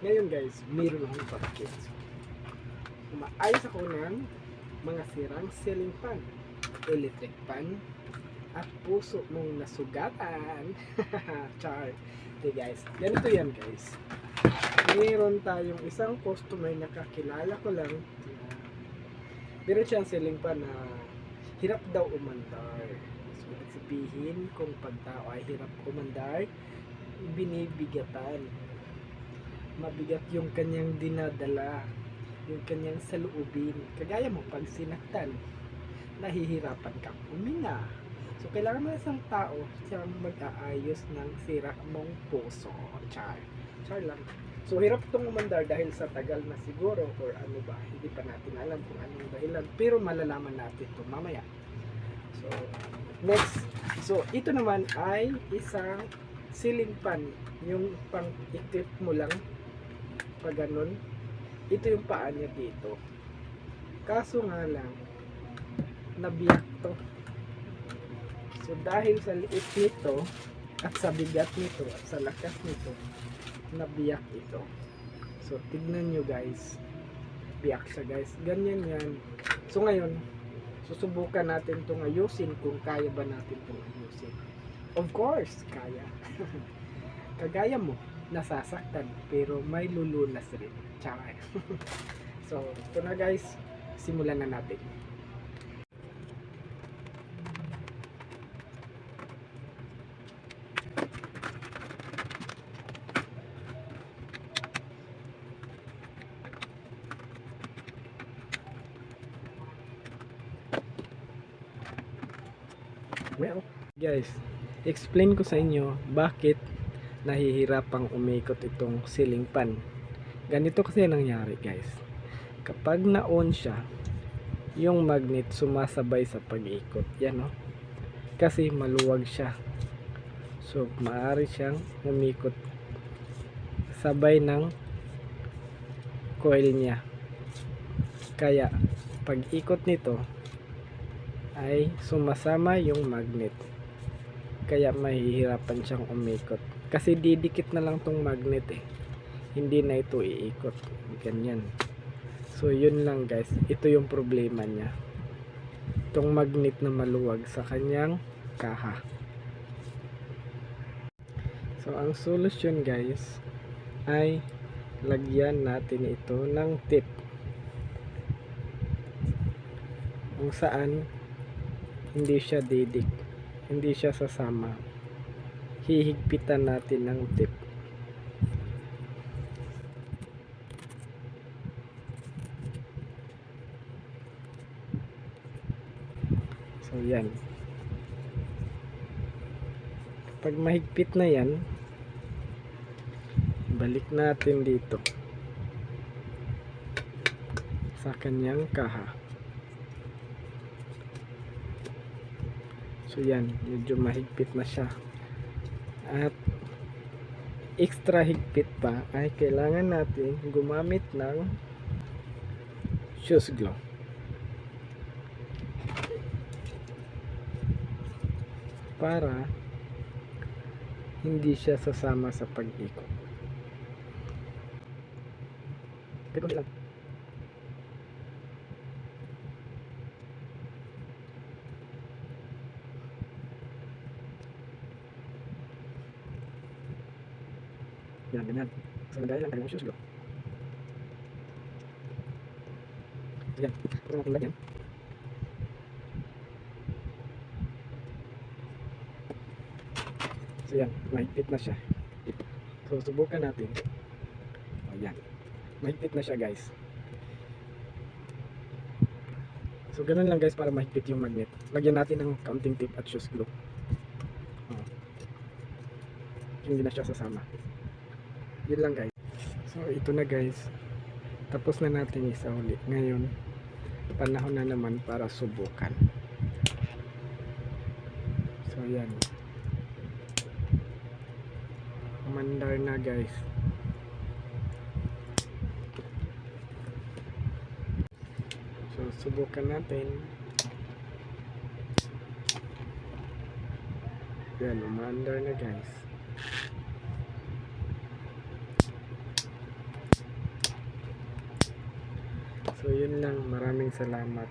Ngayon guys, mayroon akong bakit. Umaayos ako ng mga sirang ceiling fan, electric fan, at puso mong nasugatan. Char. Okay guys, ganito yan guys. Mayroon tayong isang customer na kakilala ko lang. Meron siyang ceiling fan na hirap daw umandar. So, sabihin kung pag tao ay hirap umandar, binibigatan. Mabigat yung kanyang dinadala, yung kanyang saloobin. Kagaya mo, pag sinaktan, nahihirapan kang huminga. So, kailangan mo isang tao siyang mag-aayos ng sira mong puso. Char. Char lang. So, hirap itong umandar dahil sa tagal na siguro or ano ba, hindi pa natin alam kung anong dahilan. Pero malalaman natin ito mamaya. So, next. So, ito naman ay isang ceiling fan. Yung pang-equip mo lang pag ganun. Ito yung paa niya dito. Kaso nga lang, nabiyak to. So, dahil sa liit nito, at sa bigat nito, at sa lakas nito, nabiyak ito. So, tignan nyo guys. Biyak siya guys. Ganyan yan. So, ngayon, susubukan natin itong ayusin kung kaya ba natin itong ayusin. Of course, kaya. Kagaya mo, nasasaktan, pero may lulunas rin. Tsaka. So, ito na guys. Simulan na natin. Well, guys, explain ko sa inyo bakit nahihirapang umikot itong ceiling fan. Ganito kasi nangyari guys. Kapag na-on siya, yung magnet sumasabay sa pag-ikot. Yan o. Kasi maluwag siya. So, maaari siyang umikot sabay ng coil niya. Kaya, pag-ikot nito ay sumasama yung magnet, kaya mahihirapan siyang umikot kasi didikit na lang tong magnet hindi na ito iikot, ganyan. So yun lang guys, ito yung problema niya, tong magnet na maluwag sa kanyang kaha. So ang solusyon guys ay lagyan natin ito ng tip kung saan hindi siya hindi siya sasama. Hihigpitan natin ng tip. So yan. Pag mahigpit na yan, balik natin dito sa kanyang kaha. So yan, medyo mahigpit na siya. At extra higpit pa ay kailangan natin gumamit ng shoes glue para hindi siya sasama sa pag-ikot. Pero lang. Yan, ganyan. So, lagay lang tayo ng shoes glue. Yan. Pagka natin lagyan. So, yan. Mahigpit na siya. So, subukan natin. O, yan. Mahigpit na siya, guys. So, ganun lang, guys, para mahigpit yung magnet. Lagyan natin ng counting tape at shoes glue. O. Hindi na siya sasama. Yun lang guys. So ito na guys, tapos na natin isa ulit. Ngayon panahon na naman para subukan. So yan, umandar na guys. So subukan natin. Yan, umandar na guys. So yun lang, maraming salamat.